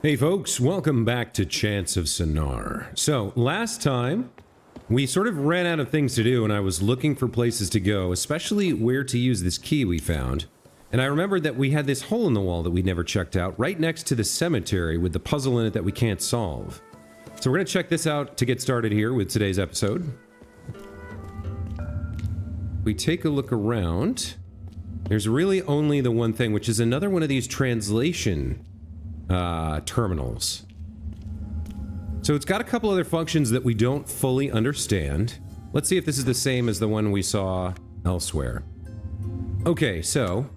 Hey folks, welcome back to Chants of Sennaar. So, last time, we sort of ran out of things to do and I was looking for places to go, especially where to use this key we found. And I remembered that we had this hole in the wall that we'd never checked out, right next to the cemetery with the puzzle in it that we can't solve. So we're going to check this out to get started here with today's episode. We take a look around. There's really only the one thing, which is another one of these translation terminals. So it's got a couple other functions that we don't fully understand. Let's see if this is the same as the one we saw elsewhere. Okay, so...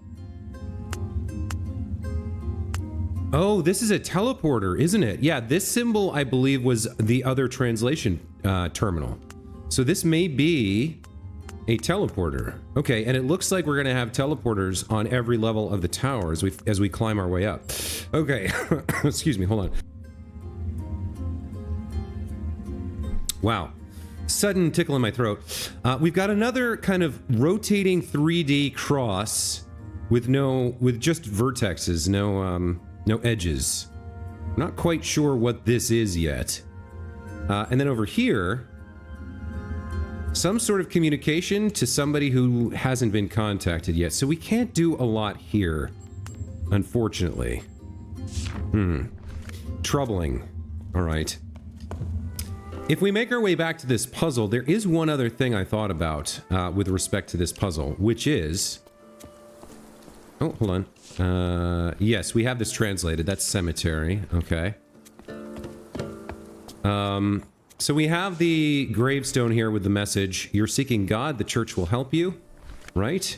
Oh, this is a teleporter, isn't it? Yeah, this symbol, I believe, was the other translation terminal. So this may be a teleporter. Okay, and it looks like we're going to have teleporters on every level of the tower as we climb our way up. Okay, excuse me, hold on. Wow, sudden tickle in my throat. We've got another kind of rotating 3D cross with just vertexes, no edges. I'm not quite sure what this is yet. And then over here, some sort of communication to somebody who hasn't been contacted yet. So we can't do a lot here, unfortunately. Troubling. All right. If we make our way back to this puzzle, there is one other thing I thought about with respect to this puzzle, which is... Oh, hold on. Yes, we have this translated. That's cemetery. Okay. So we have the gravestone here with the message, "You're seeking God, the church will help you," right?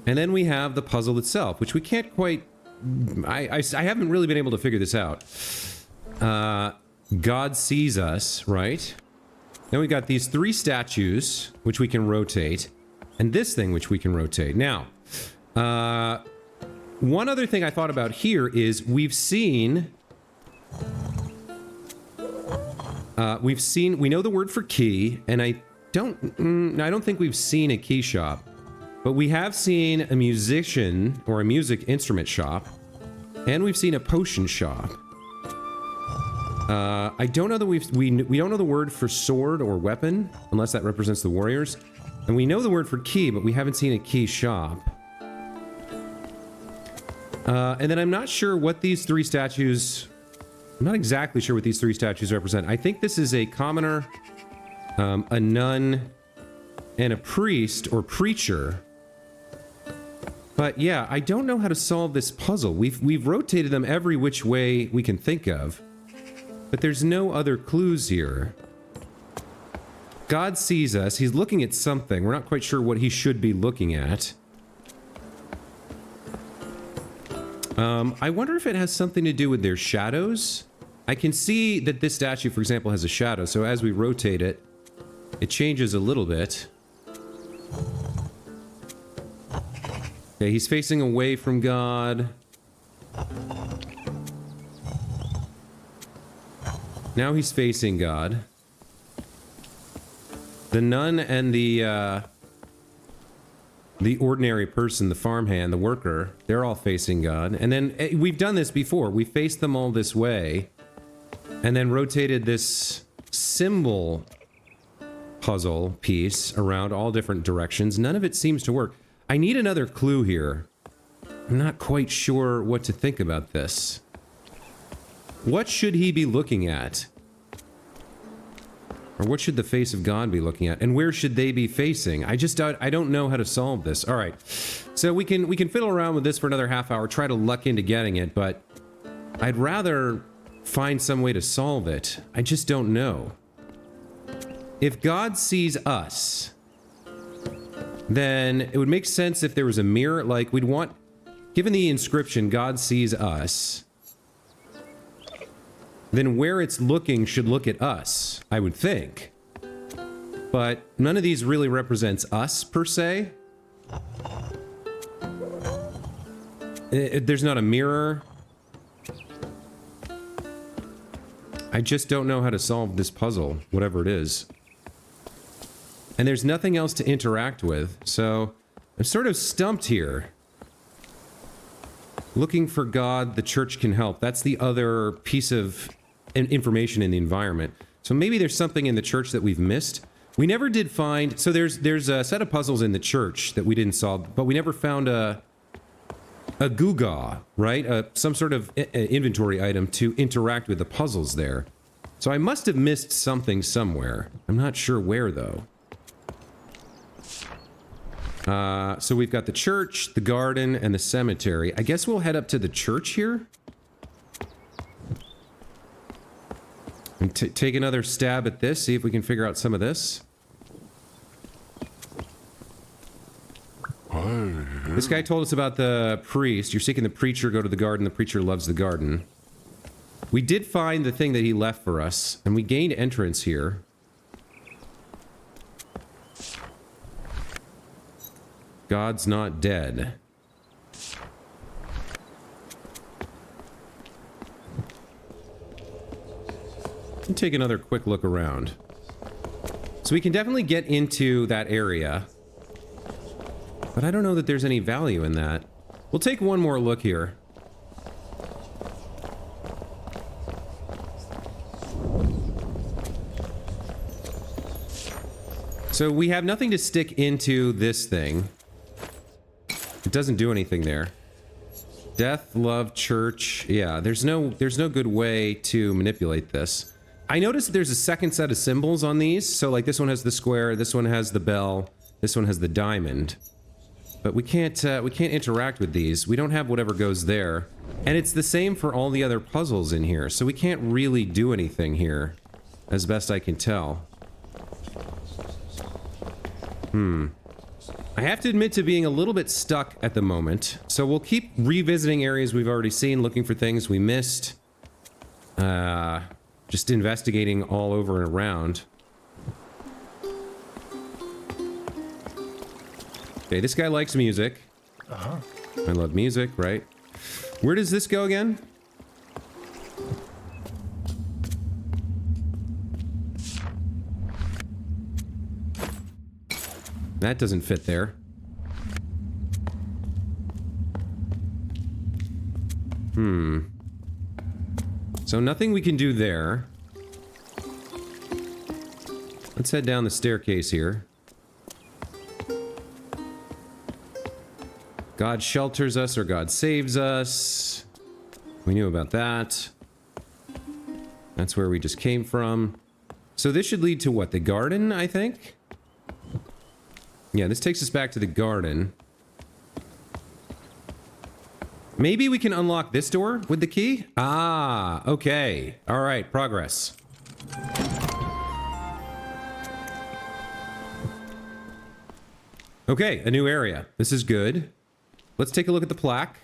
And then we have the puzzle itself, which we can't quite... I haven't really been able to figure this out. God sees us, right? Then we got these three statues, which we can rotate, and this thing, which we can rotate. Now, one other thing I thought about here is we know the word for key, and I don't think we've seen a key shop, but we have seen a musician or a music instrument shop, and we've seen a potion shop. I don't know that we don't know the word for sword or weapon, unless that represents the warriors, and we know the word for key, but we haven't seen a key shop. And then I'm not sure what these three statues... I'm not exactly sure what these three statues represent. I think this is a commoner, a nun, and a priest or preacher. But yeah, I don't know how to solve this puzzle. We've rotated them every which way we can think of, but there's no other clues here. God sees us. He's looking at something. We're not quite sure what he should be looking at. I wonder if it has something to do with their shadows. I can see that this statue, for example, has a shadow, so as we rotate it, it changes a little bit. Okay, he's facing away from God. Now he's facing God. The nun and the ordinary person, the farmhand, the worker, they're all facing God. And then we've done this before. We faced them all this way and then rotated this symbol puzzle piece around all different directions. None of it seems to work. I need another clue here. I'm not quite sure what to think about this. What should he be looking at? Or what should the face of God be looking at? And where should they be facing? I don't know how to solve this. All right. So we can fiddle around with this for another half hour, try to luck into getting it, but I'd rather find some way to solve it. I just don't know. If God sees us, then it would make sense if there was a mirror, like we'd want, given the inscription, God sees us, then where it's looking should look at us, I would think. But none of these really represents us, per se. There's not a mirror. I just don't know how to solve this puzzle, whatever it is. And there's nothing else to interact with, so I'm sort of stumped here. Looking for God, the church can help. That's the other piece of information in the environment. So maybe there's something in the church that we've missed. We never did find... So there's a set of puzzles in the church that we didn't solve, but we never found a gewgaw, right? Some sort of inventory item to interact with the puzzles there. So I must have missed something somewhere. I'm not sure where, though. So we've got the church, the garden, and the cemetery. I guess we'll head up to the church here. And take another stab at this, see if we can figure out some of this. This guy told us about the priest. You're seeking the preacher, go to the garden. The preacher loves the garden. We did find the thing that he left for us, and we gained entrance here. God's not dead. Let's take another quick look around. So we can definitely get into that area. But I don't know that there's any value in that. We'll take one more look here. So we have nothing to stick into this thing. It doesn't do anything there. Death, love, church. Yeah, there's no good way to manipulate this. I noticed there's a second set of symbols on these. So like this one has the square, this one has the bell, this one has the diamond. But we can't interact with these. We don't have whatever goes there. And it's the same for all the other puzzles in here. So we can't really do anything here, as best I can tell. I have to admit to being a little bit stuck at the moment. So we'll keep revisiting areas we've already seen, looking for things we missed. Just investigating all over and around. Okay, this guy likes music. I love music, right? Where does this go again? That doesn't fit there. So nothing we can do there. Let's head down the staircase here. God shelters us or God saves us. We knew about that. That's where we just came from. So this should lead to what? The garden, I think? Yeah, this takes us back to the garden. Maybe we can unlock this door with the key? Ah, okay. All right, progress. Okay, a new area. This is good. Let's take a look at the plaque.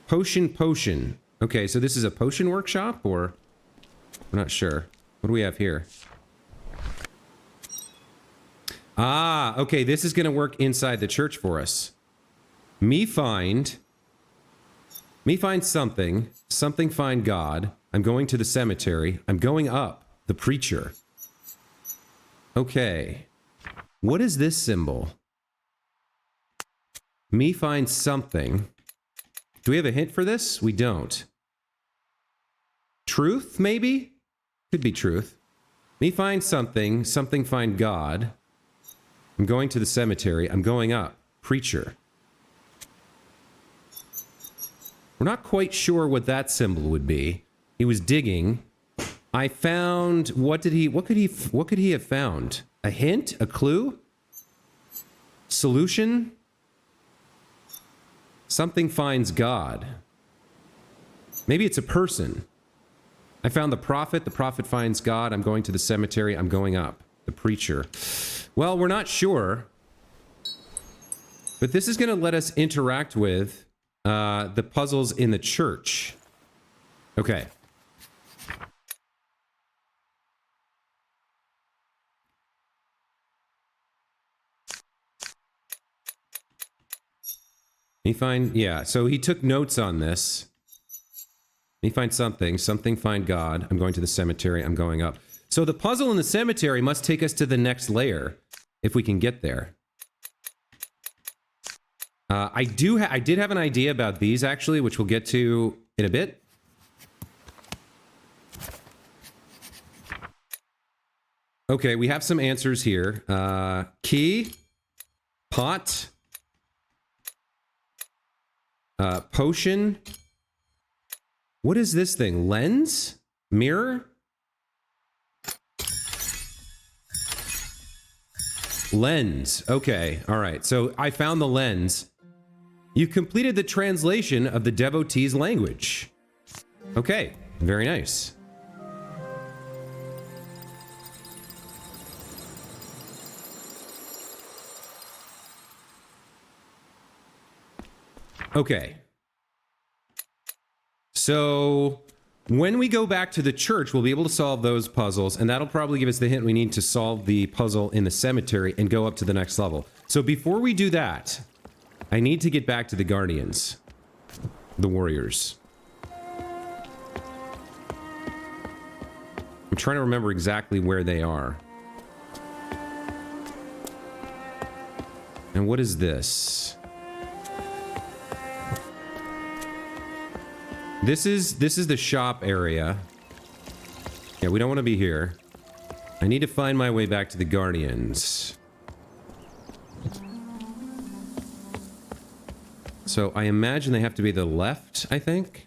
Potion. Okay, so this is a potion workshop, or... I'm not sure. What do we have here? Ah, okay, this is going to work inside the church for us. Me find something. Something find God. I'm going to the cemetery. I'm going up. The preacher. Okay. What is this symbol? Me find something. Do we have a hint for this? We don't. Truth, maybe? Could be truth. Me find something. Something find God. I'm going to the cemetery. I'm going up. Preacher. We're not quite sure what that symbol would be. He was digging. I found... What could he have found? A hint? A clue? Solution? Something finds God. Maybe it's a person. I found the prophet finds God. I'm going to the cemetery. I'm going up. The preacher. Well, we're not sure. But this is going to let us interact with the puzzles in the church. Okay. So he took notes on this. He finds something find God. I'm going to the cemetery. I'm going up. So the puzzle in the cemetery must take us to the next layer, if we can get there. I did have an idea about these, actually, which we'll get to in a bit. Okay, we have some answers here. Key, pot, potion. What is this thing? Lens? Mirror? Lens. Okay, all right. So I found the lens. You completed the translation of the devotee's language. Okay, very nice. Okay. So when we go back to the church, we'll be able to solve those puzzles, and that'll probably give us the hint we need to solve the puzzle in the cemetery and go up to the next level. So before we do that, I need to get back to the Guardians. The Warriors. I'm trying to remember exactly where they are. And what is this? This is the shop area. Yeah, we don't want to be here. I need to find my way back to the Guardians. So I imagine they have to be the left, I think.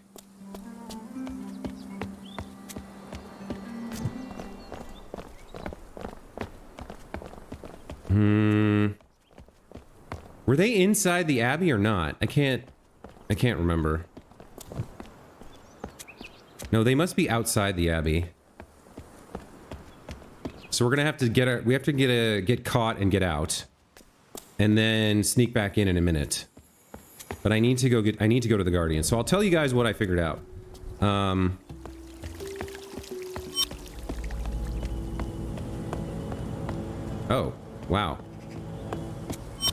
Were they inside the Abbey or not? I can't remember. No, they must be outside the Abbey. So we're gonna have to get caught and get out, and then sneak back in a minute. But I need to go to the Guardian. So I'll tell you guys what I figured out. Oh, wow.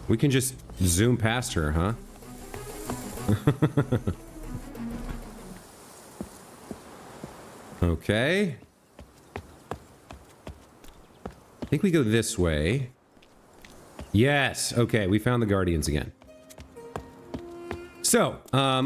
We can just zoom past her, huh? Okay. I think we go this way. Yes. Okay, we found the Guardians again. So,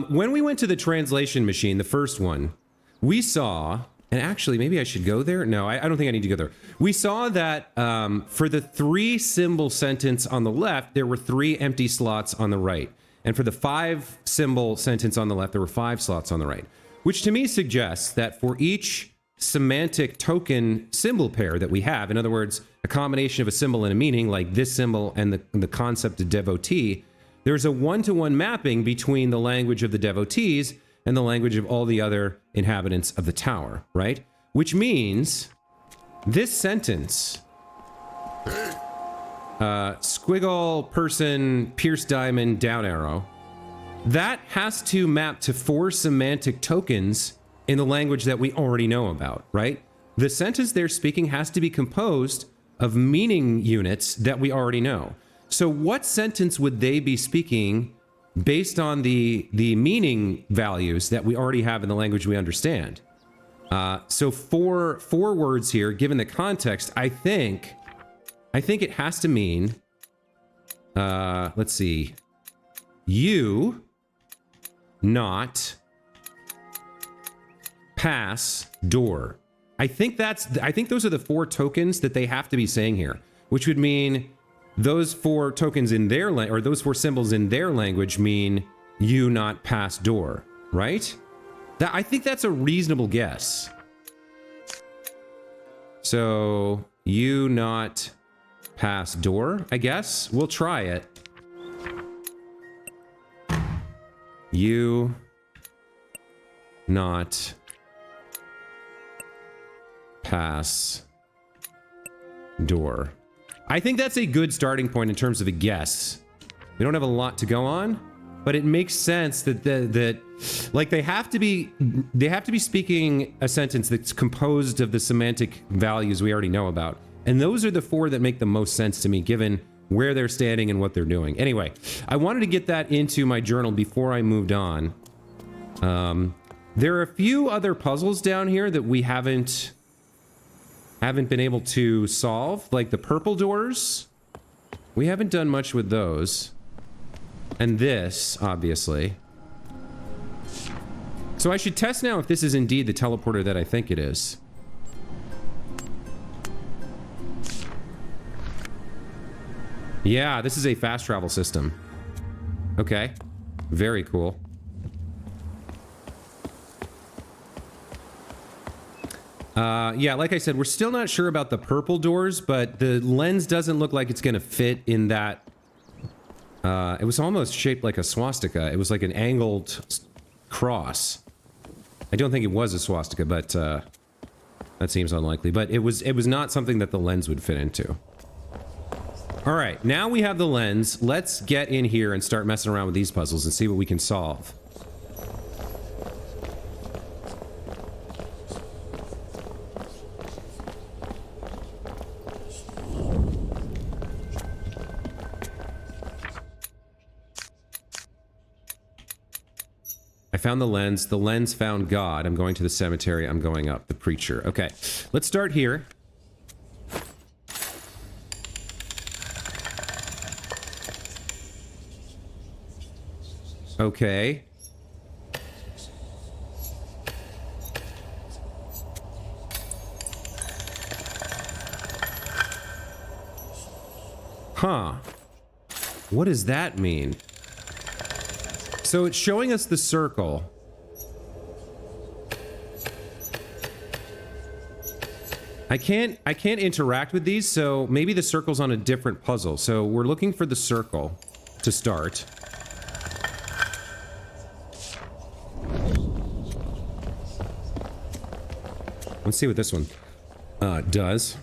when we went to the translation machine, the first one, we saw, and actually, maybe I should go there? No, I don't think I need to go there. We saw that for the 3-symbol sentence on the left, there were 3 empty slots on the right. And for the 5-symbol sentence on the left, there were 5 slots on the right. Which to me suggests that for each semantic token symbol pair that we have, in other words, a combination of a symbol and a meaning, like this symbol and the concept of devotee, there's a one-to-one mapping between the language of the devotees and the language of all the other inhabitants of the tower, right? Which means this sentence, squiggle, person, pierce diamond, down arrow, that has to map to 4 semantic tokens in the language that we already know about, right? The sentence they're speaking has to be composed of meaning units that we already know. So what sentence would they be speaking based on the meaning values that we already have in the language we understand? So four words here, given the context, I think it has to mean, let's see, you not pass door. I think those are the 4 tokens that they have to be saying here, which would mean those 4 tokens in their or those 4 symbols in their language mean you not pass door, right? I think that's a reasonable guess. So you not pass door, I guess. We'll try it. You not pass door. I think that's a good starting point in terms of a guess. We don't have a lot to go on, but it makes sense that like they have to be speaking a sentence that's composed of the semantic values we already know about. And those are the 4 that make the most sense to me, given where they're standing and what they're doing. Anyway, I wanted to get that into my journal before I moved on. There are a few other puzzles down here that we haven't been able to solve, like the purple doors. We haven't done much with those. And this, obviously. So I should test now if this is indeed the teleporter that I think it is. Yeah, this is a fast travel system. Okay. Very cool. Yeah, like I said, we're still not sure about the purple doors, but the lens doesn't look like it's gonna fit in that. It was almost shaped like a swastika. It was like an angled cross. I don't think it was a swastika, but that seems unlikely. But it was not something that the lens would fit into. All right, now we have the lens. Let's get in here and start messing around with these puzzles and see what we can solve. I found the lens. The lens found God. I'm going to the cemetery. I'm going up. The preacher. Okay, let's start here. Okay. Huh. What does that mean? So it's showing us the circle. I can't interact with these, so maybe the circle's on a different puzzle. So we're looking for the circle to start. Let's see what this one does.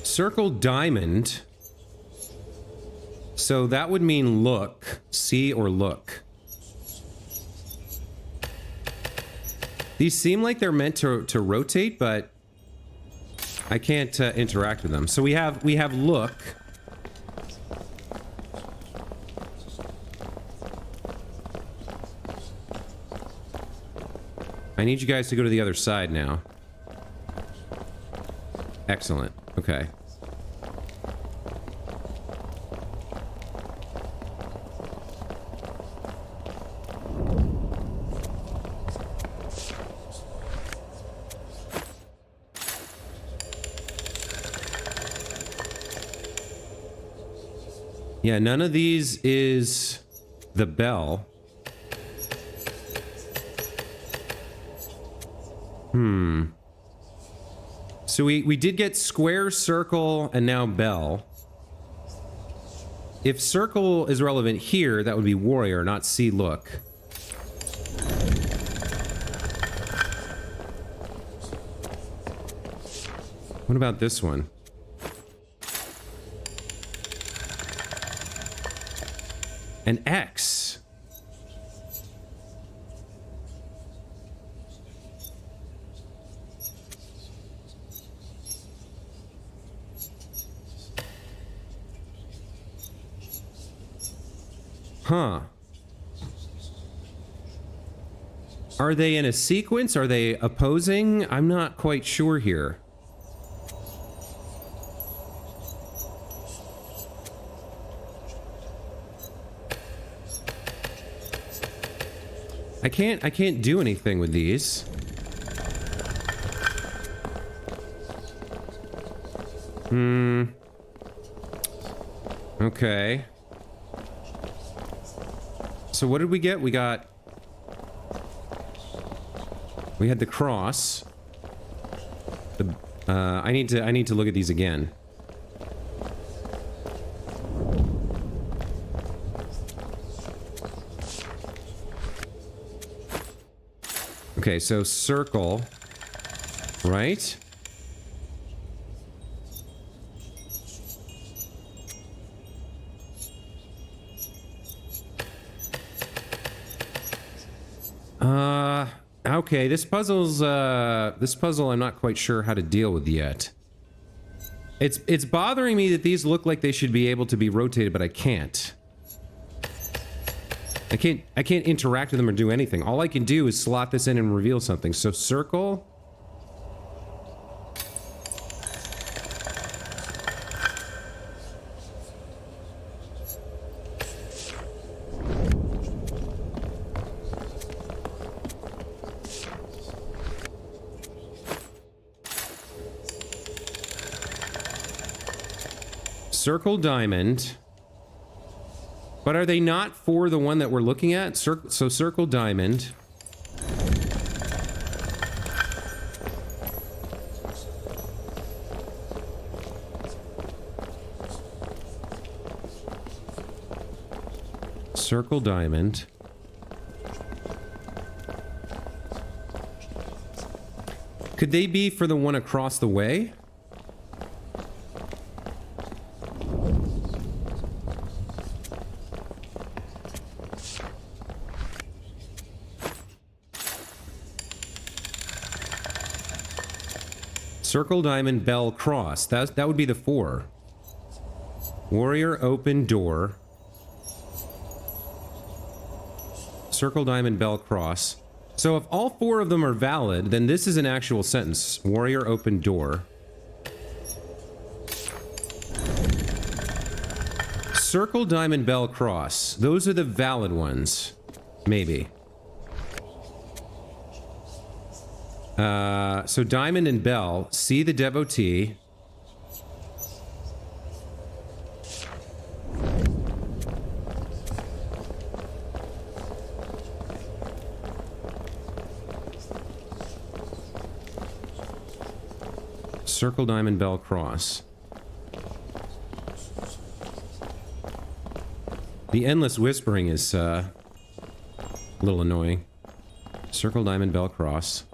Circle diamond. So that would mean look, see or look. These seem like they're meant to rotate, but I can't interact with them. So we have look. I need you guys to go to the other side now. Excellent. Okay. Yeah, none of these is the bell. So we did get square, circle, and now bell. If circle is relevant here, that would be warrior, not see look. What about this one? An X. Huh. Are they in a sequence? Are they opposing? I'm not quite sure here. I can't do anything with these. Okay. So what did we get? We had the cross. I need to look at these again. Okay, so circle, right? Okay, this puzzle I'm not quite sure how to deal with yet. It's bothering me that these look like they should be able to be rotated, but I can't. I can't interact with them or do anything. All I can do is slot this in and reveal something. So circle. Circle diamond. But are they not for the one that we're looking at? So circle diamond. Circle diamond. Could they be for the one across the way? Circle diamond bell cross. That would be the 4. Warrior open door. Circle diamond bell cross. So if all 4 of them are valid, then this is an actual sentence. Warrior open door. Circle diamond bell cross. Those are the valid ones. Maybe. So diamond and bell. See the devotee. Circle diamond bell cross. The endless whispering is a little annoying. Circle diamond bell cross.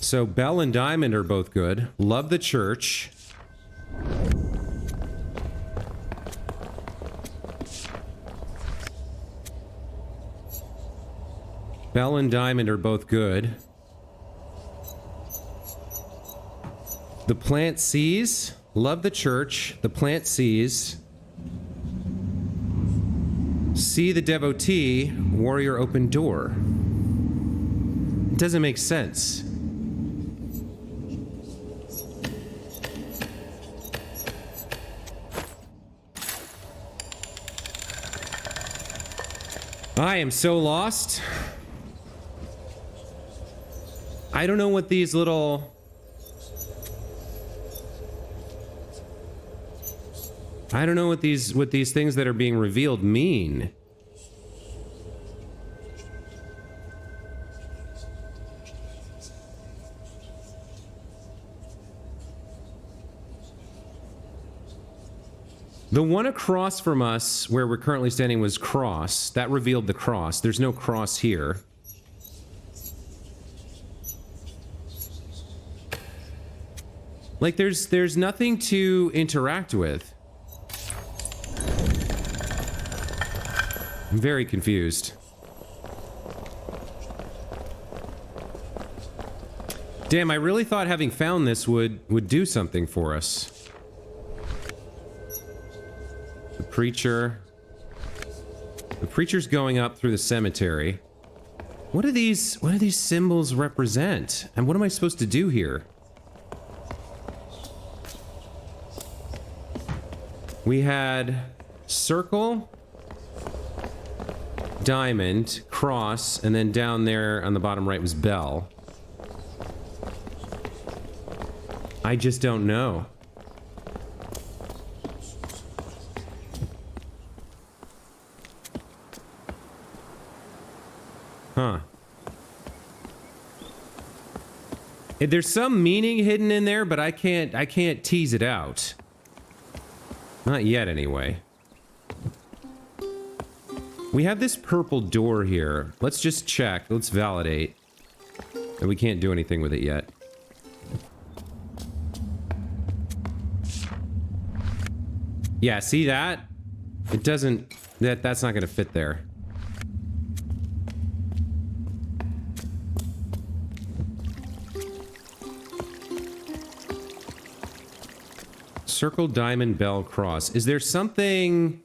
So bell and diamond are both good. Love the church. Bell and diamond are both good. The plant sees. Love the church. The plant sees. See the devotee. Warrior open door. It doesn't make sense. I am so lost. I don't know what these little... I don't know what these things that are being revealed mean. The one across from us, where we're currently standing, was cross. That revealed the cross. There's no cross here. Like, there's nothing to interact with. I'm very confused. Damn, I really thought having found this would do something for us. The preacher. The preacher's going up through the cemetery. What do these symbols represent? And what am I supposed to do here? We had circle, diamond, cross, and then down there on the bottom right was bell. I just don't know. Huh. There's some meaning hidden in there, but I can't tease it out. Not yet, anyway. We have this purple door here. Let's just check. Let's validate that we can't do anything with it yet. Yeah, see that? It doesn't... That's not going to fit there. Circle, diamond, bell, cross. Is there something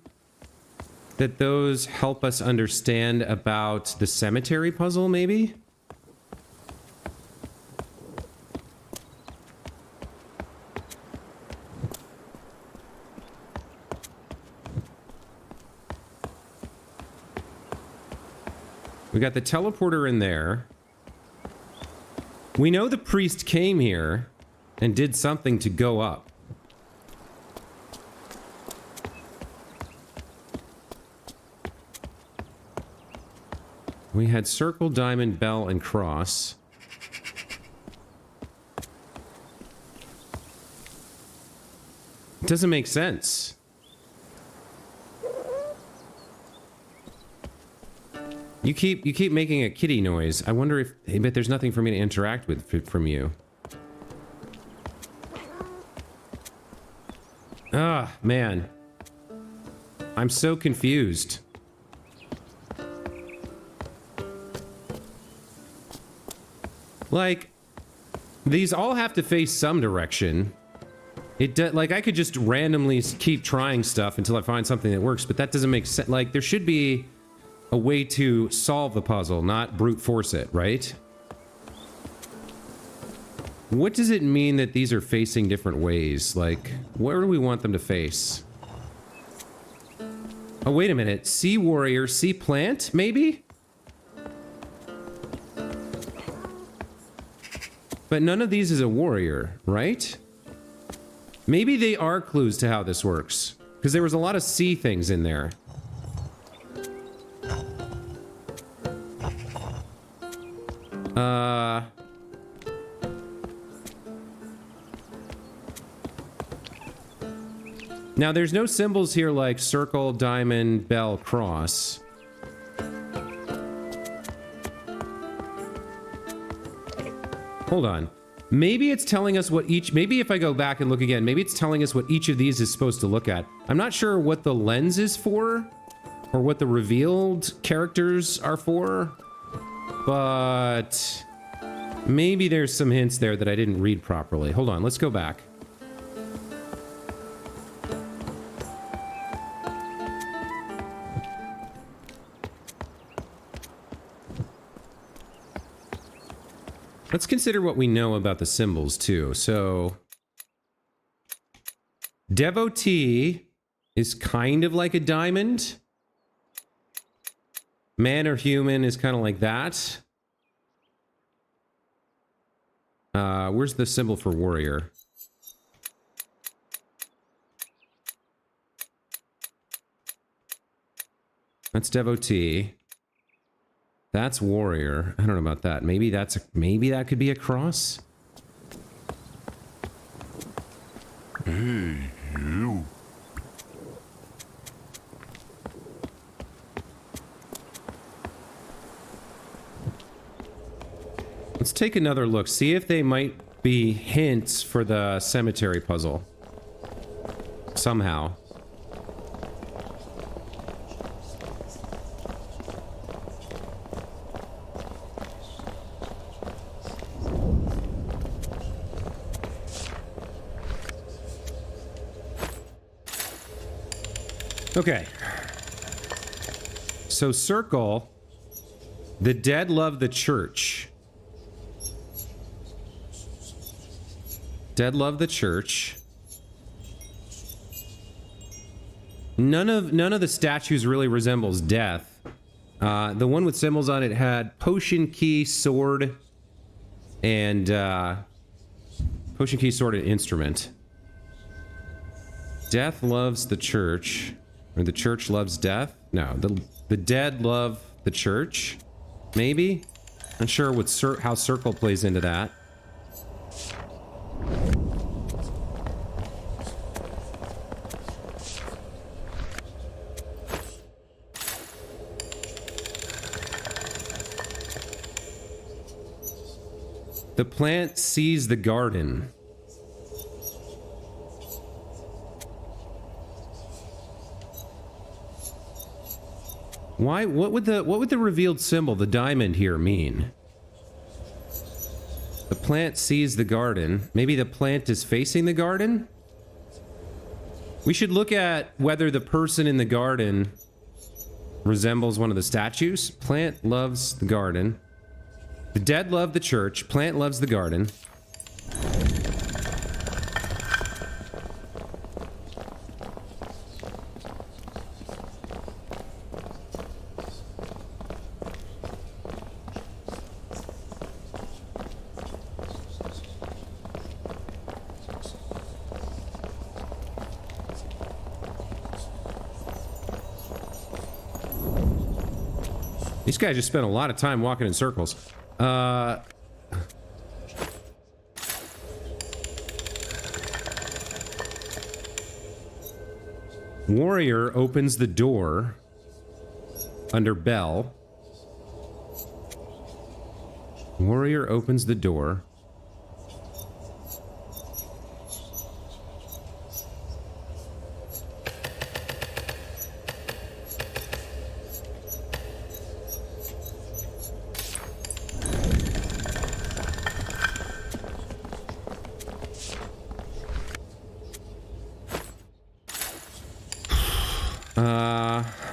that those help us understand about the cemetery puzzle, maybe? We got the teleporter in there. We know the priest came here and did something to go up. We had circle, diamond, bell, and cross. It doesn't make sense. You keep making a kitty noise. I wonder if... I bet there's nothing for me to interact with from you. Ah, man. I'm so confused. Like, these all have to face some direction. Like, I could just randomly keep trying stuff until I find something that works, but that doesn't make sense. Like, there should be a way to solve the puzzle, not brute force it, right? What does it mean that these are facing different ways? Like, where do we want them to face? Oh, wait a minute. Sea warrior, sea plant, maybe? But none of these is a warrior, right? Maybe they are clues to how this works. Because there was a lot of sea things in there. Now, there's no symbols here like circle, diamond, bell, cross. Hold on. Maybe it's telling us what each... Maybe if I go back and look again, maybe it's telling us what each of these is supposed to look at. I'm not sure what the lens is for, or what the revealed characters are for, but maybe there's some hints there that I didn't read properly. Hold on, let's go back. Let's consider what we know about the symbols, too. So, devotee is kind of like a diamond. Man or human is kind of like that. Where's the symbol for warrior? That's devotee. That's warrior. I don't know about that. Maybe that's maybe that could be a cross. Hey, you. Let's take another look. See if they might be hints for the cemetery puzzle. Somehow. Okay. So circle, the dead love the church. Dead love the church. None of the statues really resembles death. The one with symbols on it had potion key, sword, and potion key, sword, and instrument. Death loves the church. Or the church loves death? No, the dead love the church? Maybe? Not sure what how circle plays into that. The plant sees the garden. Why? What would the revealed symbol, the diamond here, mean? The plant sees the garden. Maybe the plant is facing the garden? We should look at whether the person in the garden resembles one of the statues. Plant loves the garden. The dead love the church. Plant loves the garden. These guys just spent a lot of time walking in circles. Warrior opens the door under bell. Warrior opens the door.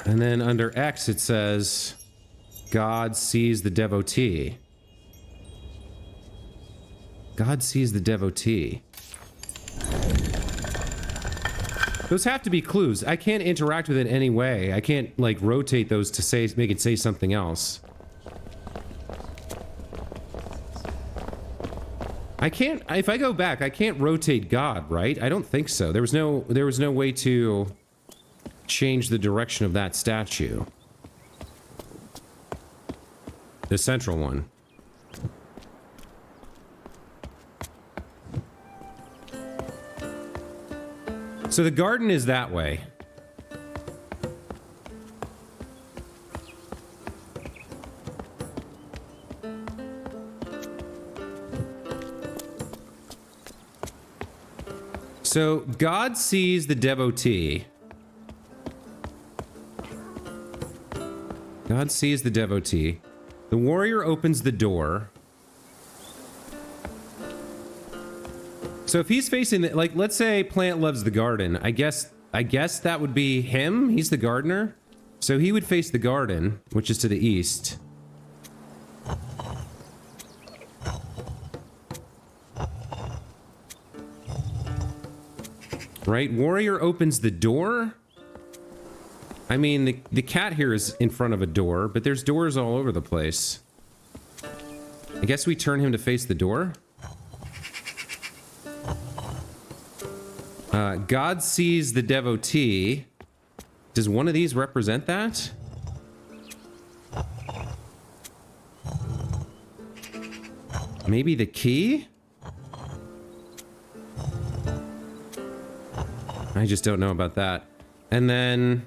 And then under X it says, God sees the devotee. God sees the devotee. Those have to be clues. I can't interact with it any way. I can't, like, rotate those to say, make it say something else. I can't, if I go back, I can't rotate God, right? I don't think so. There was no way to change the direction of that statue. The central one. So the garden is that way. So God sees the devotee. God sees the devotee. The warrior opens the door. So if he's facing the, like, let's say Plant loves the garden. I guess that would be him. He's the gardener. So he would face the garden, which is to the east. Right? Warrior opens the door. I mean, the cat here is in front of a door, but there's doors all over the place. I guess we turn him to face the door. God sees the devotee. Does one of these represent that? Maybe the key? I just don't know about that. And then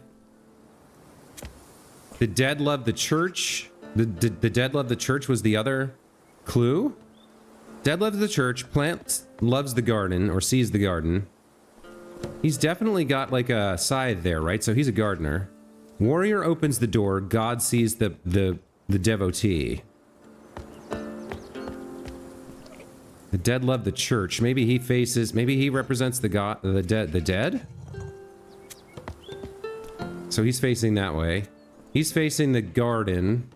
the dead love the church. The dead love the church was the other clue. Dead loves the church. Plant loves the garden, or sees the garden. He's definitely got like a scythe there, right? So he's a gardener. Warrior opens the door. God sees the devotee. The dead love the church. Maybe he faces. Maybe he represents the god, the dead. So he's facing that way. He's facing the garden.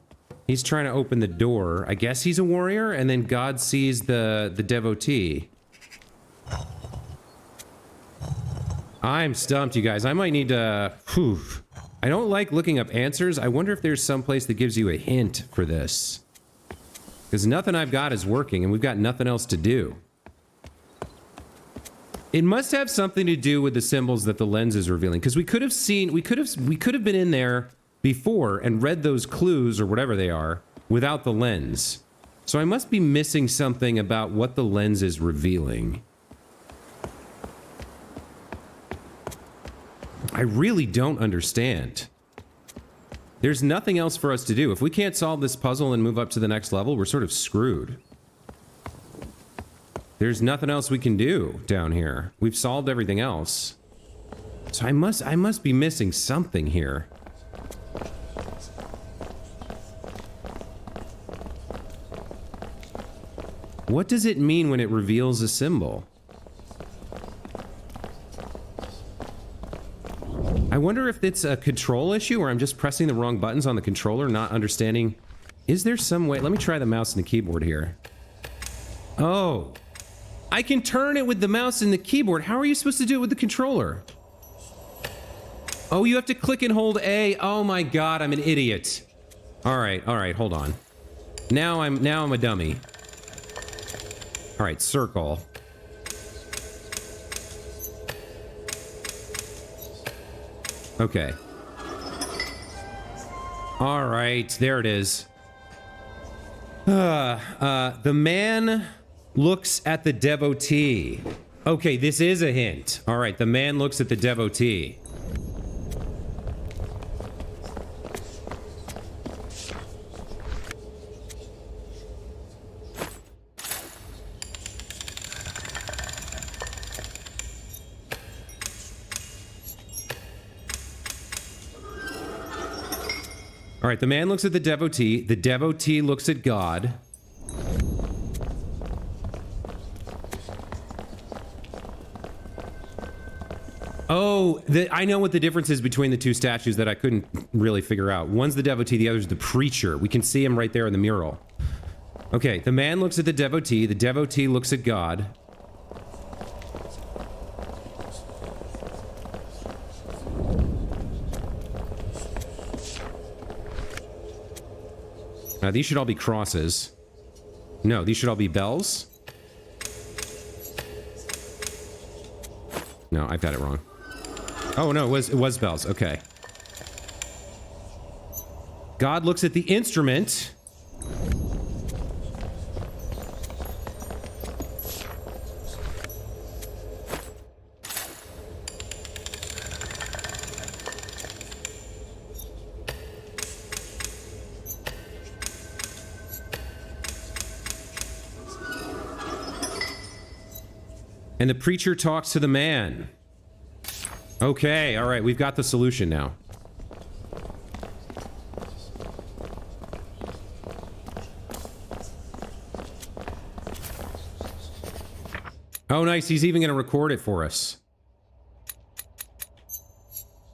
He's trying to open the door. I guess he's a warrior, and then God sees the devotee. I'm stumped, you guys. I might need to... Whew. I don't like looking up answers. I wonder if there's some place that gives you a hint for this. Because nothing I've got is working, and we've got nothing else to do. It must have something to do with the symbols that the lens is revealing. Because we could have seen... We could have been in there before and read those clues, or whatever they are, without the lens. So I must be missing something about what the lens is revealing. I really don't understand. There's nothing else for us to do. If we can't solve this puzzle and move up to the next level, we're sort of screwed. There's nothing else we can do down here. We've solved everything else. So I must be missing something here. What does it mean when it reveals a symbol? I wonder if it's a control issue or I'm just pressing the wrong buttons on the controller, not understanding. Is there some way? Let me try the mouse and the keyboard here. Oh, I can turn it with the mouse and the keyboard. How are you supposed to do it with the controller? Oh, you have to click and hold A. Oh my God, I'm an idiot. All right, hold on. Now I'm a dummy. All right, circle. Okay. All right, there it is. The man looks at the devotee. Okay, this is a hint. All right, the man looks at the devotee. All right, the man looks at the devotee looks at God. Oh, I know what the difference is between the two statues that I couldn't really figure out. One's the devotee, the other's the preacher. We can see him right there in the mural. Okay, the man looks at the devotee looks at God. These should all be crosses. No, these should all be bells. No, I've got it wrong. Oh no, it was bells. Okay. God looks at the instrument. And the preacher talks to the man. Okay, all right, we've got the solution now. Oh, nice, he's even going to record it for us.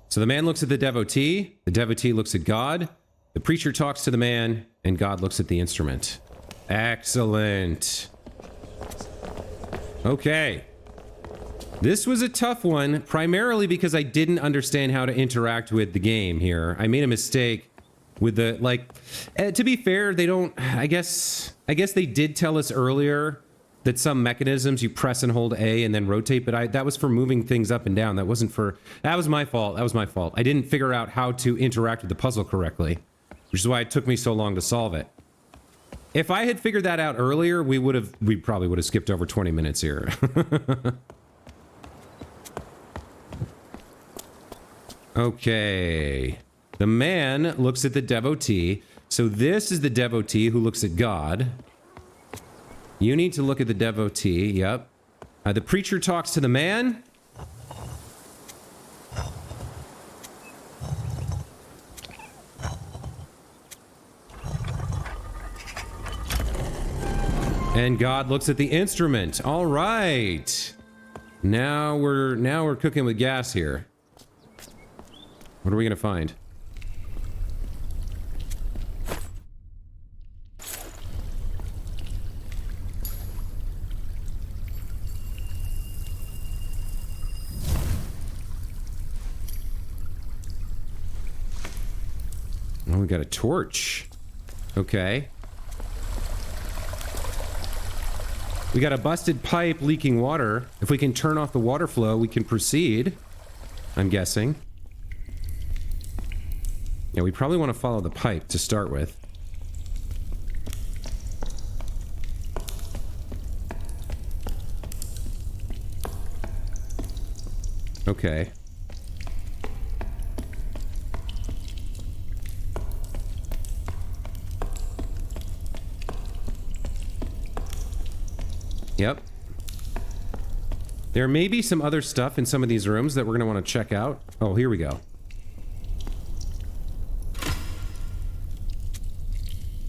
So the man looks at the devotee looks at God, the preacher talks to the man, and God looks at the instrument. Excellent. Okay. This was a tough one, primarily because I didn't understand how to interact with the game here. I made a mistake with the, like, to be fair, they don't, I guess they did tell us earlier that some mechanisms you press and hold A and then rotate, but that was for moving things up and down. That was my fault. I didn't figure out how to interact with the puzzle correctly, which is why it took me so long to solve it. If I had figured that out earlier, we probably would have skipped over 20 minutes here. Okay. The man looks at the devotee. So this is the devotee who looks at God. You need to look at the devotee. Yep. The preacher talks to the man. And God looks at the instrument. All right. Now we're cooking with gas here. What are we gonna find? Oh, we got a torch. Okay. We got a busted pipe leaking water. If we can turn off the water flow, we can proceed. I'm guessing. Yeah, we probably want to follow the pipe to start with. Okay. Yep. There may be some other stuff in some of these rooms that we're going to want to check out. Oh, here we go.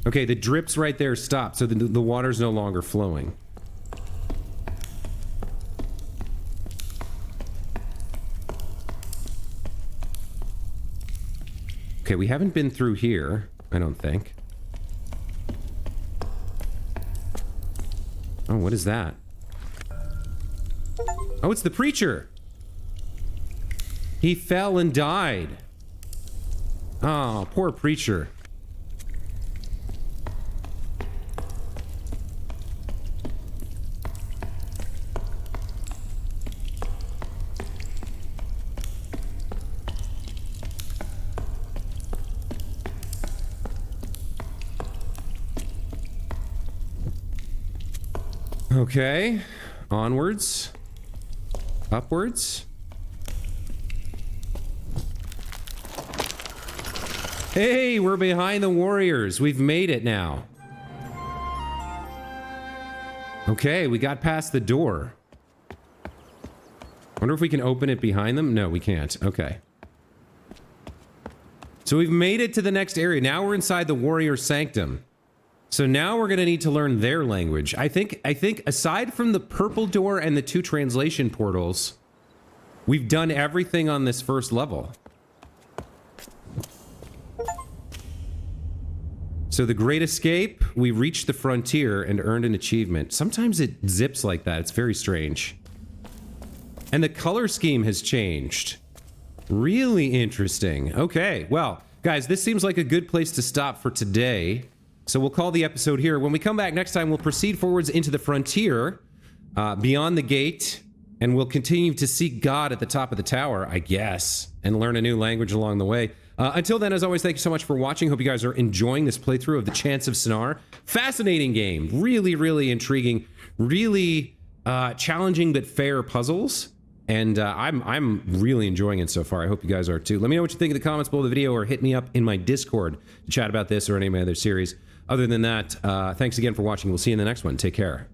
Okay, the drips right there stopped, so the water's no longer flowing. Okay, we haven't been through here, I don't think. Oh, what is that? Oh, it's the preacher! He fell and died. Oh, poor preacher. Okay. Onwards. Upwards. Hey, we're behind the warriors. We've made it now. Okay, we got past the door. Wonder if we can open it behind them? No, we can't. Okay. So we've made it to the next area. Now we're inside the warrior sanctum. So now we're going to need to learn their language. I think aside from the purple door and the 2 translation portals, we've done everything on this first level. So the Great Escape, we reached the frontier and earned an achievement. Sometimes it zips like that. It's very strange. And the color scheme has changed. Really interesting. Okay, well, guys, this seems like a good place to stop for today. So we'll call the episode here. When we come back next time, we'll proceed forwards into the frontier, beyond the gate, and we'll continue to seek God at the top of the tower, I guess, and learn a new language along the way. Until then, as always, thank you so much for watching. Hope you guys are enjoying this playthrough of the Chants of Sennaar. Fascinating game. Really, really intriguing. Really challenging but fair puzzles. And I'm really enjoying it so far. I hope you guys are too. Let me know what you think in the comments below the video, or hit me up in my Discord to chat about this or any of my other series. Other than that, thanks again for watching. We'll see you in the next one. Take care.